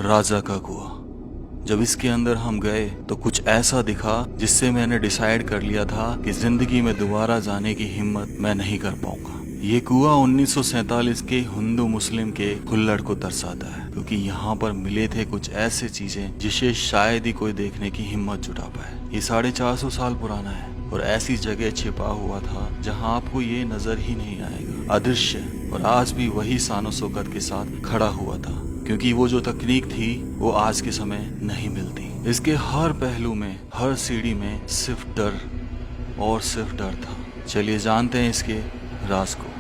राजा का कुआं। जब इसके अंदर हम गए तो कुछ ऐसा दिखा जिससे मैंने डिसाइड कर लिया था कि जिंदगी में दोबारा जाने की हिम्मत मैं नहीं कर पाऊंगा। ये कुआं 1947 के हिंदू मुस्लिम के हुल्लड़ को दर्शाता है, क्योंकि यहाँ पर मिले थे कुछ ऐसे चीजें जिसे शायद ही कोई देखने की हिम्मत जुटा पाए। ये 450 साल पुराना है और ऐसी जगह छिपा हुआ था जहाँ आपको ये नजर ही नहीं आएगा, अदृश्य। और आज भी वही शानो शौकत के साथ खड़ा हुआ था, क्योंकि वो जो तकनीक थी वो आज के समय नहीं मिलती। इसके हर पहलू में, हर सीढ़ी में सिर्फ डर और सिर्फ डर था। चलिए जानते हैं इसके राज को।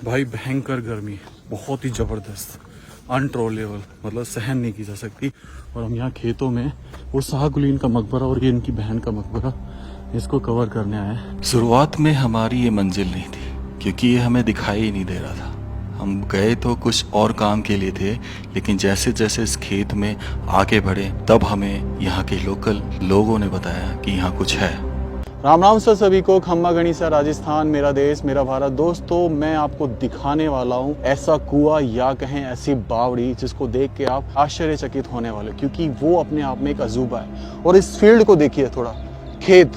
भाई भयंकर गर्मी है, बहुत ही जबरदस्त, अनट्रोलेबल, मतलब सहन नहीं की जा सकती। और हम यहाँ खेतों में वो शाहकुलीन का मकबरा और ये इनकी बहन का मकबरा, इसको कवर करने आए हैं। शुरुआत में हमारी ये मंजिल नहीं थी, क्योंकि ये हमें दिखाई ही नहीं दे रहा था। हम गए तो कुछ और काम के लिए थे, लेकिन जैसे जैसे इस खेत में आगे बढ़े तब हमें यहाँ के लोकल लोगों ने बताया कि यहाँ कुछ है। राम राम सर सभी को, खम्मा गणिसा राजस्थान, मेरा देश मेरा भारत। दोस्तों, मैं आपको दिखाने वाला हूँ ऐसा कुआं या कहें ऐसी बावड़ी जिसको देख के आप आश्चर्यचकित होने वाले, क्योंकि वो अपने आप में एक अजूबा है। और इस फील्ड को देखिए, थोड़ा खेत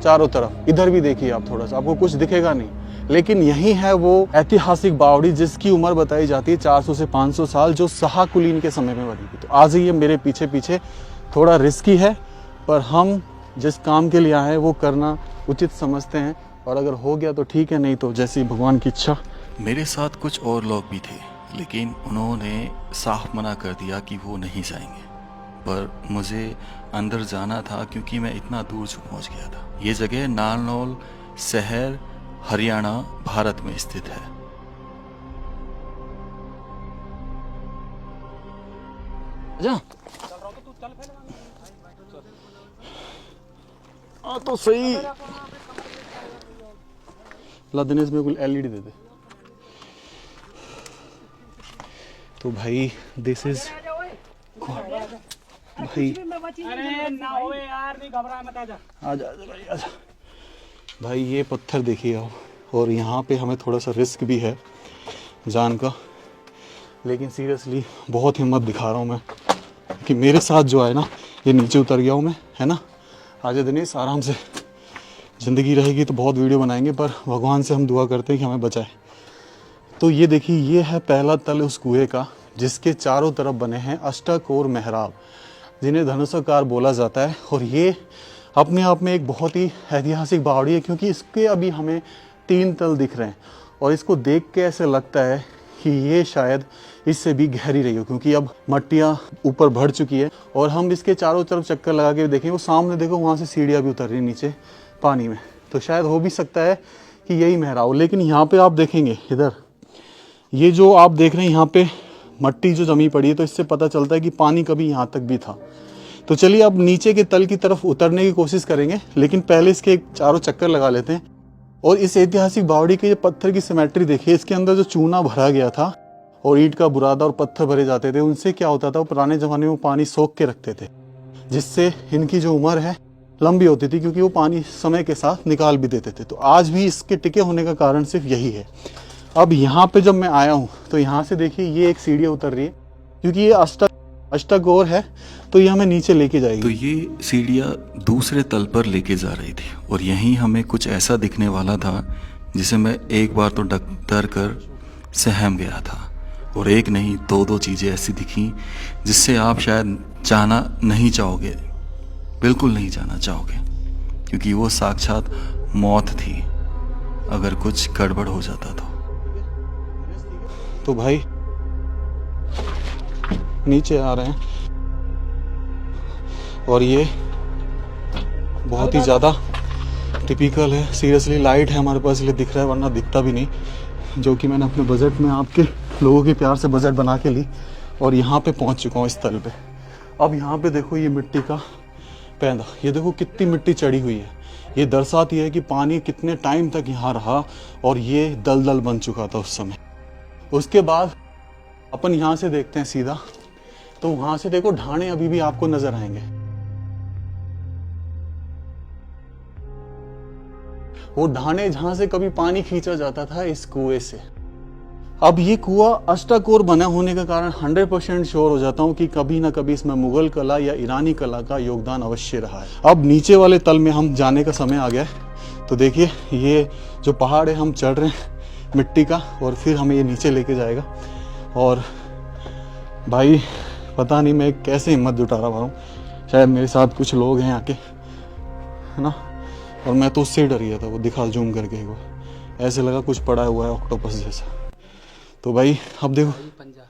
चारों तरफ, इधर भी देखिए आप, थोड़ा सा आपको कुछ दिखेगा नहीं, लेकिन यही है वो ऐतिहासिक बावड़ी जिसकी उम्र बताई जाती है 400 से 500 साल, जो शाहकुलीन के समय में बनी थी। तो आज ये मेरे पीछे पीछे, थोड़ा रिस्की है, पर हम जिस काम के लिए आए हैं वो करना उचित समझते हैं। और अगर हो गया तो ठीक है, नहीं तो जैसी भगवान की इच्छा। मेरे साथ कुछ और लोग भी थे, लेकिन उन्होंने साफ मना कर दिया कि वो नहीं जाएंगे। पर मुझे अंदर जाना था, क्योंकि मैं इतना दूर पहुंच गया था। ये जगह नारनौल शहर, हरियाणा, भारत में स्थित है। जा तो सही। ला दिनेश में कोई एलईडी दे दे। तो भाई दिस इज भाई, अरे ना होए यार, नहीं घबरा मत, आजा आजा भाई आजा। भाई ये पत्थर देखिए आप, और यहाँ पे हमें थोड़ा सा रिस्क भी है जान का, लेकिन सीरियसली बहुत हिम्मत दिखा रहा हूँ मैं कि मेरे साथ जो है ना, ये नीचे उतर गया हूँ मैं, है ना। आजा दिनेश, आराम से। ज़िंदगी रहेगी तो बहुत वीडियो बनाएंगे, पर भगवान से हम दुआ करते हैं कि हमें बचाए। तो ये देखिए, ये है पहला तल उस कुएं का, जिसके चारों तरफ बने हैं अष्टकोर मेहराब, जिन्हें धनुषाकार बोला जाता है। और ये अपने आप में एक बहुत ही ऐतिहासिक बावड़ी है, क्योंकि इसके अभी हमें 3 तल दिख रहे हैं, और इसको देख के ऐसे लगता है कि ये शायद इससे भी गहरी रही हो, क्योंकि अब मट्टियाँ ऊपर बढ़ चुकी है। और हम इसके चारों तरफ चक्कर लगा के देखें, वो सामने देखो, वहाँ से सीढ़ियाँ भी उतर रही नीचे पानी में, तो शायद हो भी सकता है कि यही मेहराब हो। लेकिन यहाँ पे आप देखेंगे, इधर ये जो आप देख रहे हैं, यहाँ पे मट्टी जो जमी पड़ी है, तो इससे पता चलता है कि पानी कभी यहाँ तक भी था। तो चलिए अब नीचे के तल की तरफ उतरने की कोशिश करेंगे, लेकिन पहले इसके एक चारों चक्कर लगा लेते हैं। और इस ऐतिहासिक बावड़ी के पत्थर की सिमेट्री देखिए, इसके अंदर जो चूना भरा गया था और ईंट का बुरादा और पत्थर भरे जाते थे, उनसे क्या होता था, वो पुराने ज़माने में पानी सोख के रखते थे, जिससे इनकी जो उम्र है लंबी होती थी, क्योंकि वो पानी समय के साथ निकाल भी देते थे। तो आज भी इसके टिके होने का कारण सिर्फ यही है। अब यहाँ पे जब मैं आया हूँ तो यहाँ से देखिए, ये एक सीढ़ी उतर रही है, क्योंकि ये अष्टकोर है, तो ये हमें नीचे लेके जाएगी। तो ये सीढ़ियाँ दूसरे तल पर लेके जा रही थी, और यहीं हमें कुछ ऐसा दिखने वाला था जिसे मैं एक बार तो डर कर सहम गया था। और एक नहीं, 2 चीज़ें ऐसी दिखी जिससे आप शायद जाना नहीं चाहोगे, बिल्कुल नहीं जाना चाहोगे, क्योंकि वो साक्षात मौत थी अगर कुछ गड़बड़ हो जाता तो भाई नीचे आ रहे हैं, और ये बहुत ही ज़्यादा टिपिकल है। सीरियसली लाइट है हमारे पास, इसलिए दिख रहा है, वरना दिखता भी नहीं, जो कि मैंने अपने बजट में आपके लोगों के प्यार से बजट बना के ली। और यहाँ पे पहुँच चुका हूँ इस तल पे। अब यहाँ पे देखो, ये मिट्टी का पैदा, ये देखो कितनी मिट्टी चढ़ी हुई है। ये दर्शाती है कि पानी कितने टाइम तक यहाँ रहा, और ये दलदल बन चुका था उस समय। उसके बाद अपन यहाँ से देखते हैं सीधा, तो वहाँ से देखो ढाणे अभी भी आपको नजर आएंगे। वो ढाणे जहाँ से कभी पानी खींचा जाता था इस कुएं से। अब ये कुआं अष्टाकोर बना होने के कारण 100% श्योर हो जाता हूँ कि कभी ना कभी इसमें मुगल कला या ईरानी कला का योगदान अवश्य रहा है। अब नीचे वाले तल में हम जाने का समय आ गया है। तो देखिए ये जो पहाड़ है हम चढ़ रहे हैं मिट्टी का, और फिर हमें ये नीचे लेके जाएगा। और भाई पता नहीं मैं कैसे हिम्मत जुटा रहा हूँ, शायद मेरे साथ कुछ लोग हैं आके, है ना। और मैं तो उससे ही डर गया था, वो दिखा जूम करके एक बार, ऐसे लगा कुछ पड़ा हुआ है ऑक्टोपस जैसा। तो भाई अब देखो पंजा,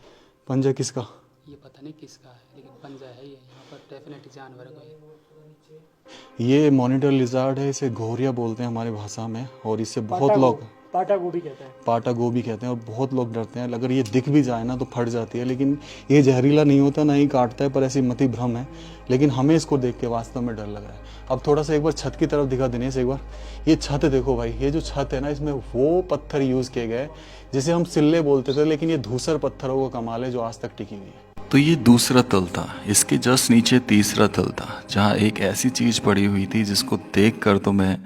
पंजा किसका, ये पता नहीं किसका है, लेकिन पंजा है ये, यहाँ पर डेफिनेटली जानवर है कोई। ये मॉनिटर लिजार्ड है, इसे घोरिया बोलते हैं हमारी भाषा में, और इससे बहुत लोग पाटा गोभी कहते हैं, पाटा गोभी कहते हैं, और बहुत लोग डरते हैं। अगर ये दिख भी जाए ना तो फट जाती है, लेकिन ये जहरीला नहीं होता, ना ही काटता है, पर ऐसी मति भ्रम है। लेकिन हमें इसको देख के वास्तव में डर लग रहा है। अब थोड़ा सा एक बार छत की तरफ दिखा देने से, एक बार ये छत देखो भाई, ये जो छत है ना, इसमें वो पत्थर यूज़ किए गए जिसे हम सिल्ले बोलते थे, लेकिन ये धूसर पत्थरों का कमाल है जो आज तक टिकी हुई है। तो ये दूसरा तल था, इसके जस्ट नीचे तीसरा तल था, जहाँ एक ऐसी चीज़ पड़ी हुई थी जिसको देखकर तो मैं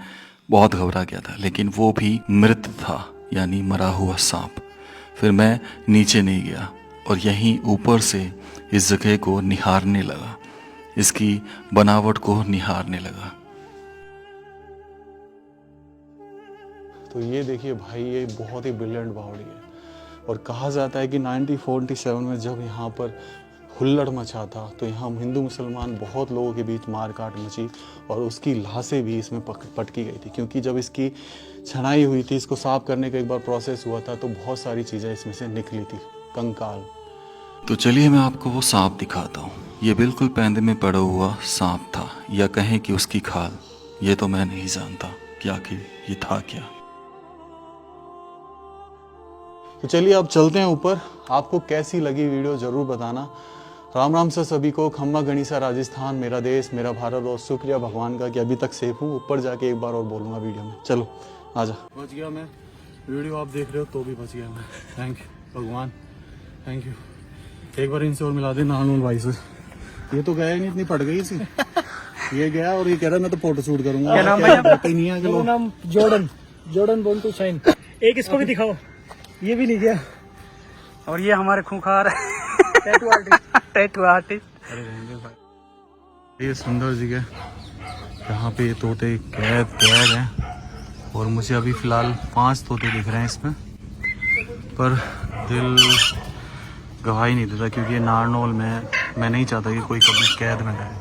बहुत घबरा गया था, लेकिन वो भी मृत था, यानी मरा हुआ सांप। फिर मैं नीचे नहीं गया और यहीं ऊपर से इस जगह को निहारने लगा, इसकी बनावट को निहारने लगा। तो ये देखिए भाई, ये बहुत ही ब्रिलियंट पहाड़ी है। और कहा जाता है कि 1947 में जब यहाँ पर हुल्लड़ मचा था, तो यहाँ हिंदू मुसलमान बहुत लोगों के बीच मार काट मची, और उसकी लाशें भी इसमें पटकी गई थी। क्योंकि जब इसकी छनाई हुई थी, इसको साफ करने का एक बार प्रोसेस हुआ था, तो बहुत सारी चीज़ें इसमें से निकली थी, कंकाल। तो चलिए मैं आपको वो सांप दिखाता हूँ। ये बिल्कुल पैंदे में पड़ा हुआ सांप था, या कहें कि उसकी खाल। ये तो मैं नहीं जानता कि आखिर ये था क्या। तो चलिए अब चलते हैं ऊपर। आपको कैसी लगी वीडियो ज़रूर बताना। राम राम से सभी को, खम्मा गणिसा राजस्थान, मेरा देश मेरा भारत, और शुक्रिया भगवान का कि अभी तक सेफ हूँ। ऊपर जाके एक बार और बोलूँगा वीडियो में। चलो आजा। बच गया मैं, वीडियो आप देख रहे हो तो भी बच गया मैं। थैंक यू भगवान, थैंक यू। एक बार इनसे और मिला दे नानून भाई से। ये तो गया ही नहीं, इतनी पड़ गई इसी। ये गया और ये कह रहा मैं तो फोटो शूट करूंगा। क्या नाम भैया? नहीं है मेरा नाम जॉर्डन बोन टू शाइन। एक इसको भी दिखाओ, ये भी नहीं गया। और ये हमारे खूंखार टैटू आर्टिस्ट। अरे रहेंगे भाई, ये सुंदर जगह जहाँ पे ये तोते कैद हैं, और मुझे अभी फिलहाल 5 तोते दिख रहे हैं इसमें, पर दिल गवाही नहीं देता, क्योंकि ये नारनौल में मैं नहीं चाहता कि कोई कभी कैद में जाए।